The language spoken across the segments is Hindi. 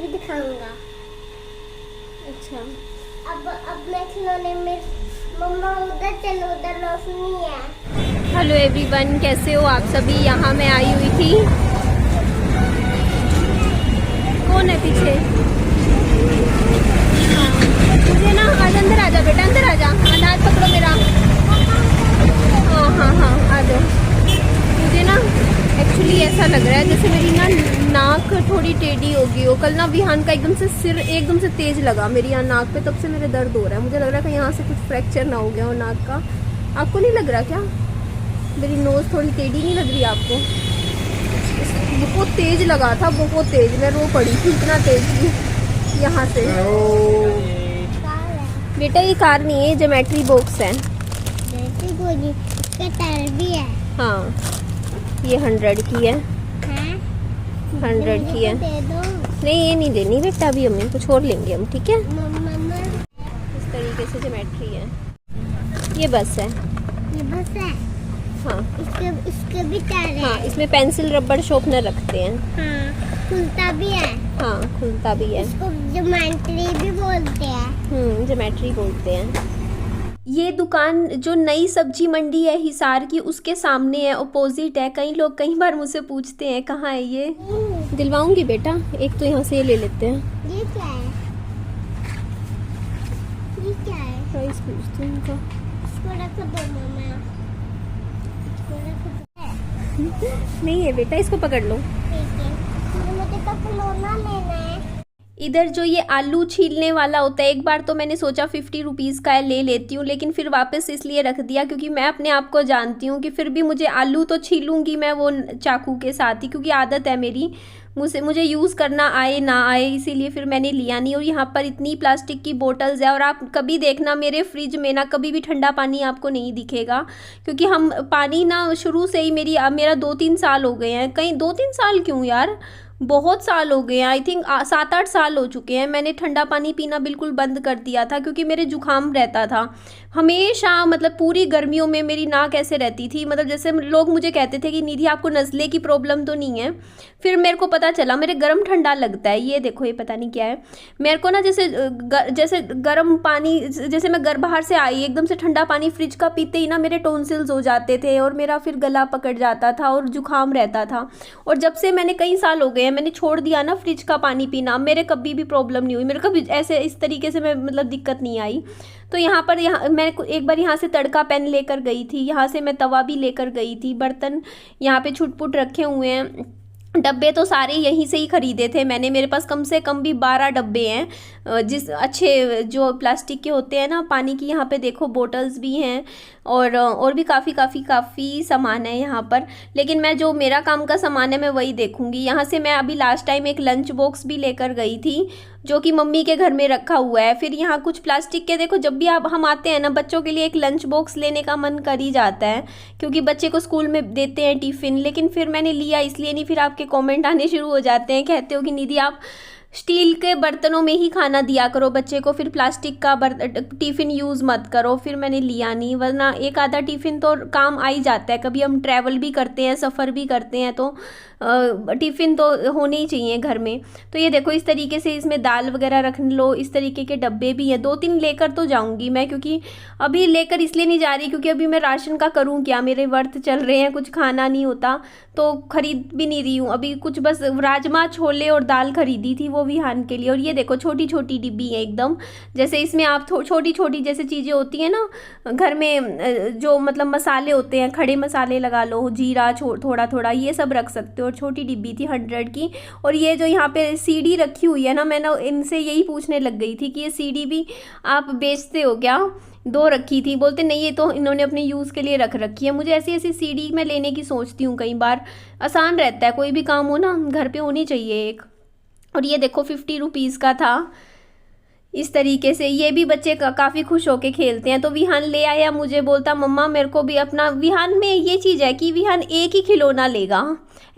भी दिखाऊंगा। अच्छा, अब मैं खिलौने में, मम्मा उधर चलो, उधर रोशनी है। हेलो एवरीवन, कैसे हो आप सभी। यहाँ मैं आई हुई थी। कौन है पीछे? हाँ, मुझे ना आज अंदर आ जा बेटा, अंदर आ जा, हाथ पकड़ो मेरा। हाँ हाँ हाँ, आ जाओ। मुझे ना एक्चुअली ऐसा लग रहा है जैसे मेरी ना नाक थोड़ी टेढ़ी हो गई हो। कल ना विहान का एकदम से सिर एकदम से तेज लगा मेरी यहाँ नाक पे, तब से मेरे दर्द हो रहा है। मुझे लग रहा है कि यहाँ से कुछ फ्रैक्चर ना हो गया हो नाक का। आपको नहीं लग रहा क्या? मेरी नोज़ थोड़ी टेढ़ी नहीं लग रही आपको? बहुत तेज लगा था, बहुत तेज। मैं रो पड़ी थी, इतना तेज थी यहाँ से। बेटा ये कार नहीं है, ज्योमेट्री बॉक्स है। टायर भी है। हाँ, ये 100 की है। 100 की है। दे दो। नहीं ये नहीं लेनी बेटा, अभी हमें कुछ और लेंगे हम, ठीक है। मम्मा इस तरीके से ज्योमेट्री है। ये बस है। ये बस है। हाँ, इसके भी टायर है। हाँ, इसमें पेंसिल रबड़ शॉर्पनर रखते हैं। हाँ, खुलता भी है। हाँ, खुलता भी है। इसको ज्योमेट्री भी बोलते हैं। ज्योमेट्री बोलते हैं। ये दुकान जो नई सब्जी मंडी है हिसार की, उसके सामने है, अपोजिट है। कई लोग कई बार मुझसे पूछते हैं कहाँ है ये। दिलवाऊंगी बेटा, एक तो यहाँ से ये ले लेते हैं। ये क्या है? ये क्या है? प्राइस पूछती हूँ इनका। इसको रख दो मम्मा। इसको रख दो। नहीं है बेटा, इसको पकड़ लो। ठीक है, मुझे तो खिलौना लेना है। इधर जो ये आलू छीलने वाला होता है, एक बार तो मैंने सोचा 50 रुपीज़ का है, ले लेती हूँ, लेकिन फिर वापस इसलिए रख दिया क्योंकि मैं अपने आप को जानती हूँ कि फिर भी मुझे आलू तो छीलूंगी मैं वो चाकू के साथ ही, क्योंकि आदत है मेरी, मुझे यूज़ करना आए ना आए, इसीलिए फिर मैंने लिया नहीं। और यहाँ पर इतनी प्लास्टिक की बोतल्स है, और आप कभी देखना मेरे फ्रिज में ना कभी भी ठंडा पानी आपको नहीं दिखेगा, क्योंकि हम पानी ना शुरू से ही मेरा 2-3 साल हो गए हैं। कहीं 2-3 साल क्यों यार, बहुत साल हो गए हैं। आई थिंक 7-8 साल हो चुके हैं। मैंने ठंडा पानी पीना बिल्कुल बंद कर दिया था क्योंकि मेरे जुकाम रहता था हमेशा। मतलब पूरी गर्मियों में मेरी नाक ऐसे रहती थी, मतलब जैसे लोग मुझे कहते थे कि निधि आपको नज़ले की प्रॉब्लम तो नहीं है। फिर मेरे को पता चला मेरे गर्म ठंडा लगता है। ये देखो, ये पता नहीं क्या है मेरे को ना, जैसे गर्म पानी, जैसे मैं बाहर से आई एकदम से ठंडा पानी फ्रिज का पीते ही ना मेरे टॉन्सिल्स हो जाते थे और मेरा फिर गला पकड़ जाता था और जुकाम रहता था। और जब से मैंने कई साल हो गए मैंने छोड़ दिया ना फ्रिज का पानी पीना, मेरे कभी भी प्रॉब्लम नहीं हुई, मेरे कभी ऐसे इस तरीके से मैं मतलब दिक्कत नहीं आई। तो यहाँ मैं एक बार यहाँ से तड़का पैन लेकर गई थी, यहाँ से मैं तवा भी लेकर गई थी, बर्तन यहाँ पे छुटपुट रखे हुए हैं। डब्बे तो सारे यहीं से ही ख़रीदे थे मैंने, मेरे पास कम से कम भी 12 डब्बे हैं, जिस अच्छे जो प्लास्टिक के होते हैं ना। पानी की यहाँ पे देखो बोटल्स भी हैं और भी काफ़ी सामान है यहाँ पर। लेकिन मैं जो मेरा काम का सामान है मैं वही देखूँगी। यहाँ से मैं अभी लास्ट टाइम एक लंच बॉक्स भी लेकर गई थी जो कि मम्मी के घर में रखा हुआ है। फिर यहाँ कुछ प्लास्टिक के देखो, जब भी हम आते हैं ना बच्चों के लिए एक लंच बॉक्स लेने का मन कर ही जाता है, क्योंकि बच्चे को स्कूल में देते हैं टिफ़िन। लेकिन फिर मैंने लिया इसलिए नहीं, फिर आपके कमेंट आने शुरू हो जाते हैं, कहते हो कि निधि आप स्टील के बर्तनों में ही खाना दिया करो बच्चे को, फिर प्लास्टिक का टिफ़िन यूज़ मत करो। फिर मैंने लिया नहीं, वरना एक आधा टिफ़िन तो काम आ ही जाता है। कभी हम ट्रैवल भी करते हैं, सफ़र भी करते हैं, तो टिफ़िन तो होने ही चाहिए घर में। तो ये देखो इस तरीके से इसमें दाल वगैरह रख लो, इस तरीके के डब्बे भी हैं। 2-3 लेकर तो जाऊंगी मैं, क्योंकि अभी लेकर इसलिए नहीं जा रही क्योंकि अभी मैं राशन का करूँ क्या, मेरे व्रत चल रहे हैं, कुछ खाना नहीं होता तो खरीद भी नहीं रही हूँ अभी कुछ। बस राजमा छोले और दाल खरीदी थी वो विहान के लिए। और ये देखो छोटी छोटी डिब्बी है एकदम, जैसे इसमें आप छोटी छोटी जैसे चीज़ें होती हैं ना घर में, जो मतलब मसाले होते हैं, खड़े मसाले लगा लो, जीरा थोड़ा थोड़ा, ये सब रख सकते हो। और छोटी डिब्बी थी 100 की। और ये जो यहाँ पे सीडी रखी हुई है ना, मैंने इनसे यही पूछने लग गई थी कि ये सीडी भी आप बेचते हो क्या। 2 रखी थी, बोलते नहीं ये तो इन्होंने अपने यूज़ के लिए रख रखी है। मुझे ऐसी ऐसी सीडी मैं लेने की सोचती हूँ कई बार, आसान रहता है, कोई भी काम हो ना घर पे होनी चाहिए एक। और ये देखो 50 रुपीज़ का था इस तरीके से। ये भी बच्चे काफ़ी खुश होके खेलते हैं। तो विहान ले आया, मुझे बोलता मम्मा मेरे को भी अपना। विहान में ये चीज़ है कि विहान एक ही खिलौना लेगा,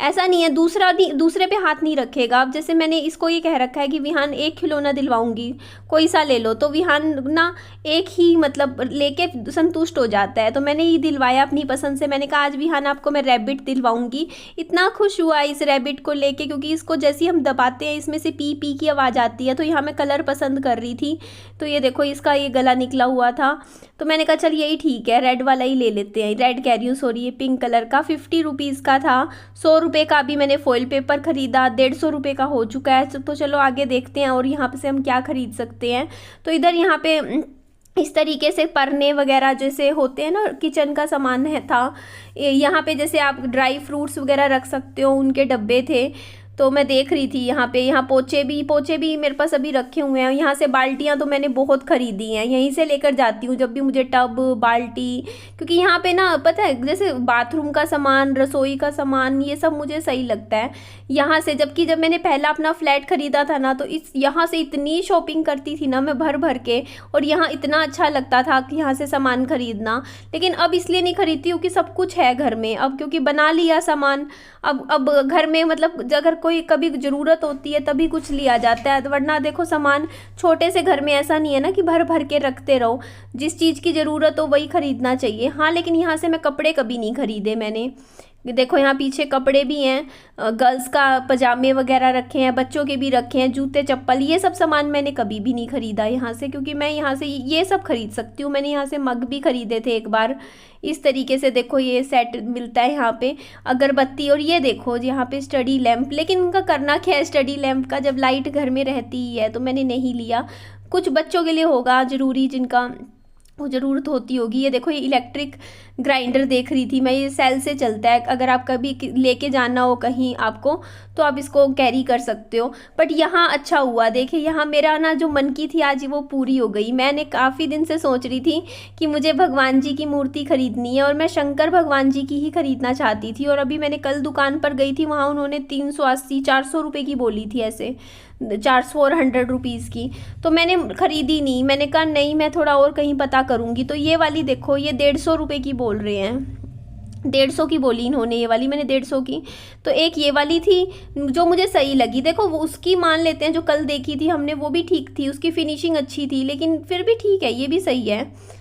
ऐसा नहीं है, दूसरे पे हाथ नहीं रखेगा। अब जैसे मैंने इसको ये कह रखा है कि विहान एक खिलौना दिलवाऊंगी, कोई सा ले लो, तो विहान ना एक ही मतलब लेके संतुष्ट हो जाता है। तो मैंने ये दिलवाया अपनी पसंद से। मैंने कहा आज विहान आपको मैं रैबिट दिलवाऊंगी। इतना खुश हुआ इस रैबिट को लेके, क्योंकि इसको जैसे ही हम दबाते हैं इसमें से पी पी की आवाज़ आती है। तो यहाँ मैं कलर पसंद कर रही थी, तो ये देखो इसका ये गला निकला हुआ था, तो मैंने कहा चल यही ठीक है, रेड वाला ही ले लेते हैं। रेड कह रही हूँ, सॉरी, ये पिंक कलर का 50 रुपीज़ का था। 100 रुपये का भी मैंने फॉइल पेपर ख़रीदा, 150 रुपये का हो चुका है। तो चलो आगे देखते हैं और यहाँ पे से हम क्या ख़रीद सकते हैं। तो इधर यहाँ पे इस तरीके से परने वगैरह जैसे होते हैं ना, किचन का सामान है था। यहाँ पे जैसे आप ड्राई फ्रूट्स वगैरह रख सकते हो, उनके डब्बे थे। तो मैं देख रही थी यहाँ पोछे भी मेरे पास अभी रखे हुए हैं। यहाँ से बाल्टियाँ तो मैंने बहुत ख़रीदी हैं, यहीं से लेकर जाती हूँ जब भी मुझे टब बाल्टी, क्योंकि यहाँ पे ना पता है जैसे बाथरूम का सामान, रसोई का सामान, ये सब मुझे सही लगता है यहाँ से। जबकि जब मैंने पहला अपना फ्लैट ख़रीदा था ना, तो यहाँ से इतनी शॉपिंग करती थी ना मैं भर भर के, और यहाँ इतना अच्छा लगता था कि यहाँ से सामान ख़रीदना। लेकिन अब इसलिए नहीं खरीदती हूँ कि सब कुछ है घर में अब, क्योंकि बना लिया सामान। अब घर में मतलब अगर कोई कभी ज़रूरत होती है तभी कुछ लिया जाता है, वरना देखो सामान छोटे से घर में ऐसा नहीं है ना कि भर भर के रखते रहो। जिस चीज़ की ज़रूरत हो वही ख़रीदना चाहिए। हाँ, लेकिन यहाँ से मैं कपड़े कभी नहीं ख़रीदे मैंने। देखो यहाँ पीछे कपड़े भी हैं, गर्ल्स का पजामे वगैरह रखे हैं, बच्चों के भी रखे हैं, जूते चप्पल, ये सब सामान मैंने कभी भी नहीं ख़रीदा यहाँ से, क्योंकि मैं यहाँ से ये सब खरीद सकती हूँ। मैंने यहाँ से मग भी ख़रीदे थे एक बार इस तरीके से। देखो ये सेट मिलता है यहाँ पे, अगरबत्ती, और ये देखो यहाँ पे स्टडी लैंप। लेकिन उनका करना क्या है स्टडी लैंप का, जब लाइट घर में रहती ही है, तो मैंने नहीं लिया। कुछ बच्चों के लिए होगा ज़रूरी, जिनका वो ज़रूरत होती होगी। ये देखो ये इलेक्ट्रिक ग्राइंडर देख रही थी मैं, ये सेल से चलता है। अगर आप कभी लेके जाना हो कहीं आपको, तो आप इसको कैरी कर सकते हो। बट यहाँ अच्छा हुआ, देखिए यहाँ मेरा ना जो मन की थी आज वो पूरी हो गई। मैंने काफ़ी दिन से सोच रही थी कि मुझे भगवान जी की मूर्ति ख़रीदनी है, और मैं शंकर भगवान जी की ही ख़रीदना चाहती थी। और अभी मैंने कल दुकान पर गई थी, वहाँ उन्होंने 380-400 रुपये की बोली थी, ऐसे 400 रुपीज़ की। तो मैंने ख़रीदी नहीं, मैंने कहा नहीं मैं थोड़ा और कहीं पता करूँगी। तो ये वाली देखो ये 150 रुपये की बोल रहे हैं, 150 की बोली इन्होंने, ये वाली मैंने 150 की। तो एक ये वाली थी जो मुझे सही लगी। देखो वो उसकी मान लेते हैं, जो कल देखी थी हमने वो भी ठीक थी, उसकी फिनिशिंग अच्छी थी, लेकिन फिर भी ठीक है, ये भी सही है।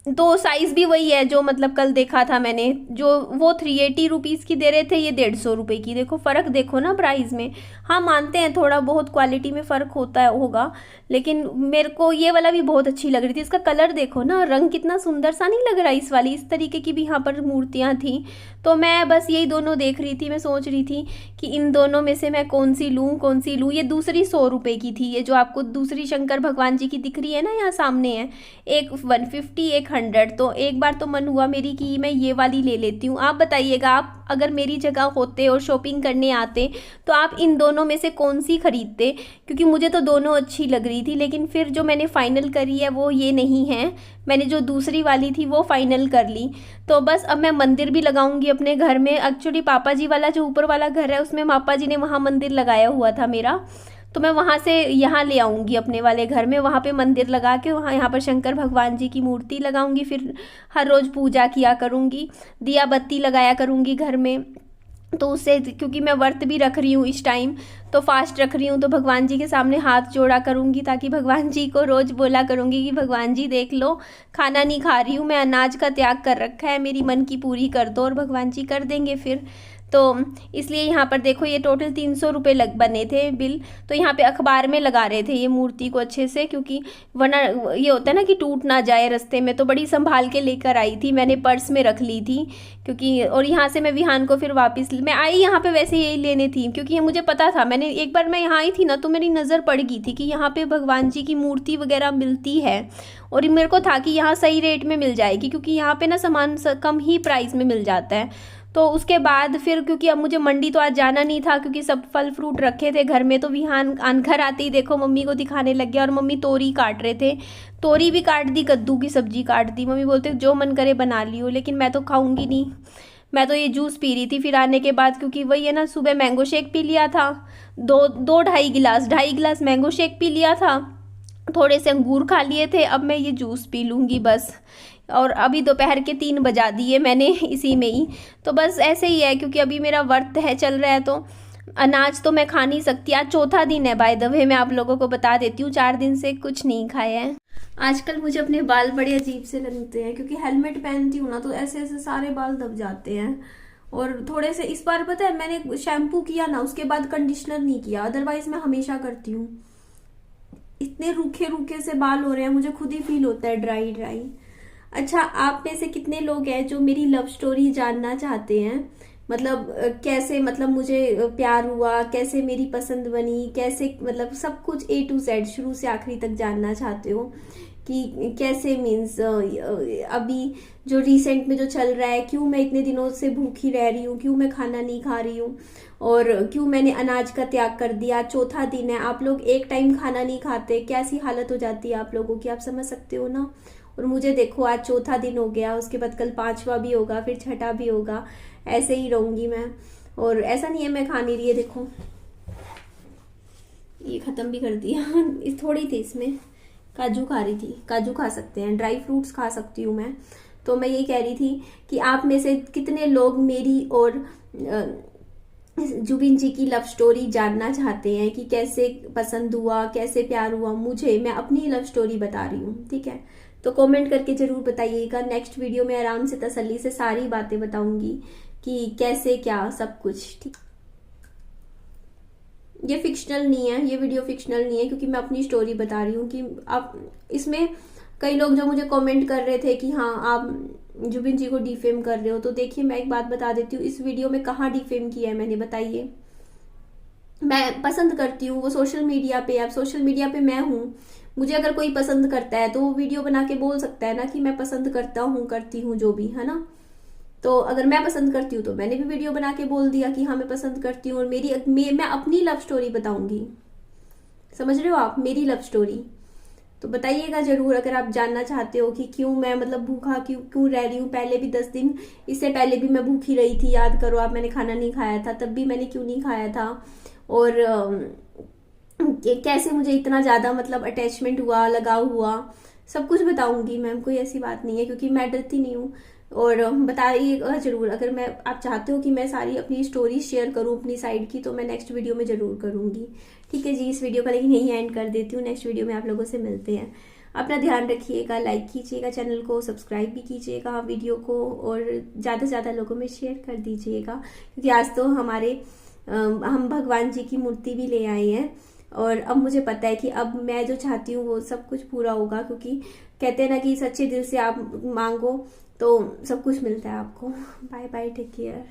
तो साइज़ भी वही है जो मतलब कल देखा था मैंने, जो वो 380 रुपीज़ की दे रहे थे, ये 150 रुपये की। देखो फ़र्क देखो ना प्राइस में। हाँ मानते हैं थोड़ा बहुत क्वालिटी में फ़र्क होता होगा, लेकिन मेरे को ये वाला भी बहुत अच्छी लग रही थी। इसका कलर देखो ना, रंग कितना सुंदर सा नहीं लग रहा इस वाली। इस तरीके की भी यहाँ पर मूर्तियाँ थी, तो मैं बस यही दोनों देख रही थी। मैं सोच रही थी कि इन दोनों में से मैं कौन सी लूँ। ये दूसरी 100 रुपये की थी, ये जो आपको दूसरी शंकर भगवान जी की दिख रही है ना, यहाँ सामने है, एक 150 एक 100। तो एक बार तो मन हुआ मेरी कि मैं ये वाली ले लेती हूँ। आप बताइएगा, आप अगर मेरी जगह होते और शॉपिंग करने आते तो आप इन दोनों में से कौन सी खरीदते, क्योंकि मुझे तो दोनों अच्छी लग रही थी। लेकिन फिर जो मैंने फ़ाइनल करी है वो ये नहीं है, मैंने जो दूसरी वाली थी वो फ़ाइनल कर ली। तो बस अब मैं मंदिर भी लगाऊंगी अपने घर में। एक्चुअली पापा जी वाला जो ऊपर वाला घर है उसमें पापा जी ने वहाँ मंदिर लगाया हुआ था मेरा, तो मैं वहाँ से यहाँ ले आऊँगी अपने वाले घर में, वहाँ पे मंदिर लगा के वहाँ यहाँ पर शंकर भगवान जी की मूर्ति लगाऊंगी। फिर हर रोज़ पूजा किया करूँगी, दिया बत्ती लगाया करूँगी घर में। तो उससे, क्योंकि मैं व्रत भी रख रही हूँ इस टाइम, तो फास्ट रख रही हूँ, तो भगवान जी के सामने हाथ जोड़ा करूँगी, ताकि भगवान जी को रोज़ बोला करूँगी कि भगवान जी देख लो, खाना नहीं खा रही हूँ मैं, अनाज का त्याग कर रखा है, मेरी मन की पूरी कर दो। और भगवान जी कर देंगे फिर। तो इसलिए यहाँ पर देखो ये टोटल 300 रुपये बने थे बिल। तो यहाँ पे अखबार में लगा रहे थे ये मूर्ति को अच्छे से, क्योंकि वरना ये होता है ना कि टूट ना जाए रास्ते में। तो बड़ी संभाल के लेकर आई थी, मैंने पर्स में रख ली थी, क्योंकि और यहाँ से मैं विहान को फिर वापस मैं आई यहाँ पे वैसे यही लेने थी, क्योंकि ये मुझे पता था। मैंने एक बार मैं यहाँ आई थी ना, तो मेरी नज़र पड़ गई थी कि यहाँ पे भगवान जी की मूर्ति वगैरह मिलती है, और मेरे को था कि यहाँ सही रेट में मिल जाएगी, क्योंकि यहाँ पे ना सामान कम ही प्राइस में मिल जाता है। तो उसके बाद फिर, क्योंकि अब मुझे मंडी तो आज जाना नहीं था, क्योंकि सब फल फ्रूट रखे थे घर में, तो विहान घर आते ही देखो मम्मी को दिखाने लग गया, और मम्मी तोरी काट रहे थे, तोरी भी काट दी, कद्दू की सब्जी काट दी। मम्मी बोलते जो मन करे बना लियो, लेकिन मैं तो खाऊंगी नहीं, मैं तो ये जूस पी रही थी। फिर आने के बाद, क्योंकि वही है ना, सुबह मैंगो शेक पी लिया था, दो ढाई गिलास मैंगो शेक पी लिया था, थोड़े से अंगूर खा लिए थे। अब मैं ये जूस पी लूँगी बस, और अभी दोपहर के 3 बजा दिए मैंने इसी में ही। तो बस ऐसे ही है, क्योंकि अभी मेरा व्रत है चल रहा है, तो अनाज तो मैं खा नहीं सकती। आज चौथा दिन है बाय द वे, मैं आप लोगों को बता देती हूँ, 4 दिन से कुछ नहीं खाया है। आजकल मुझे अपने बाल बड़े अजीब से लगते हैं, क्योंकि हेलमेट पहनती हूँ ना, तो ऐसे ऐसे सारे बाल दब जाते हैं। और थोड़े से इस बार पता है मैंने शैम्पू किया ना, उसके बाद कंडीशनर नहीं किया, अदरवाइज मैं हमेशा करती हूँ। इतने रूखे रूखे से बाल हो रहे हैं, मुझे खुद ही फील होता है ड्राई ड्राई। अच्छा, आप में से कितने लोग हैं जो मेरी लव स्टोरी जानना चाहते हैं? मतलब कैसे, मतलब मुझे प्यार हुआ, कैसे मेरी पसंद बनी, कैसे, मतलब सब कुछ A to Z शुरू से आखिरी तक जानना चाहते हो कि कैसे, मीन्स अभी जो रिसेंट में जो चल रहा है, क्यों मैं इतने दिनों से भूखी रह रही हूँ, क्यों मैं खाना नहीं खा रही हूँ, और क्यों मैंने अनाज का त्याग कर दिया। चौथा दिन है, आप लोग एक टाइम खाना नहीं खाते, कैसी हालत हो जाती है आप लोगों की, आप समझ सकते हो ना। और मुझे देखो, आज चौथा दिन हो गया, उसके बाद कल 5वां भी होगा, फिर 6ठा भी होगा, ऐसे ही रहूंगी मैं। और ऐसा नहीं है मैं खा नहीं रही है, देखो ये खत्म भी कर दिया थोड़ी थी इसमें, काजू खा रही थी, काजू खा सकते हैं, ड्राई फ्रूट्स खा सकती हूँ मैं। तो मैं ये कह रही थी कि आप में से कितने लोग मेरी और जुबिन जी की लव स्टोरी जानना चाहते हैं कि कैसे पसंद हुआ, कैसे प्यार हुआ मुझे। मैं अपनी लव स्टोरी बता रही हूँ, ठीक है? तो कमेंट करके जरूर बताइएगा। नेक्स्ट वीडियो में आराम से तसल्ली से सारी बातें बताऊंगी कि कैसे क्या सब कुछ, ठीक। ये फिक्शनल नहीं है, ये वीडियो फिक्शनल नहीं है, क्योंकि मैं अपनी स्टोरी बता रही हूँ कि आप इसमें कई लोग जो मुझे कमेंट कर रहे थे कि हाँ आप जुबिन जी को डिफेम कर रहे हो, तो देखिए मैं एक बात बता देती हूँ, इस वीडियो में कहाँ डिफेम किया है मैंने, बताइए। मैं पसंद करती हूँ, वो सोशल मीडिया पे, अब सोशल मीडिया पे मैं हूँ, मुझे अगर कोई पसंद करता है तो वो वीडियो बना के बोल सकता है ना कि मैं पसंद करता हूँ, करती हूँ, जो भी है ना। तो अगर मैं पसंद करती हूँ तो मैंने भी वीडियो बना के बोल दिया कि हाँ मैं पसंद करती हूँ, और मैं अपनी लव स्टोरी बताऊंगी, समझ रहे हो आप, मेरी लव स्टोरी। तो बताइएगा जरूर अगर आप जानना चाहते हो कि क्यों मैं, मतलब भूखा क्यों क्यों रह रही हूँ। पहले भी 10 दिन, इससे पहले भी मैं भूखी रही थी, याद करो आप, मैंने खाना नहीं खाया था, तब भी मैंने क्यों नहीं खाया था, और कैसे मुझे इतना ज्यादा मतलब अटैचमेंट हुआ, लगाव हुआ, सब कुछ बताऊंगी मैम, कोई ऐसी बात नहीं है, क्योंकि मैं डरती नहीं हूँ। और बताइएगा जरूर अगर मैं, आप चाहते हो कि मैं सारी अपनी स्टोरी शेयर करूं अपनी साइड की, तो मैं नेक्स्ट वीडियो में जरूर करूंगी, ठीक है जी। इस वीडियो का लेकिन यही एंड कर देती हूँ, नेक्स्ट वीडियो में आप लोगों से मिलते हैं। अपना ध्यान रखिएगा, लाइक कीजिएगा चैनल को, सब्सक्राइब भी कीजिएगा वीडियो को, और ज़्यादा से ज़्यादा लोगों में शेयर कर दीजिएगा, क्योंकि आज तो हम भगवान जी की मूर्ति भी ले आए हैं, और अब मुझे पता है कि अब मैं जो चाहती हूँ वो सब कुछ पूरा होगा, क्योंकि कहते हैं ना कि सच्चे दिल से आप मांगो तो सब कुछ मिलता है आपको। Bye bye, take care.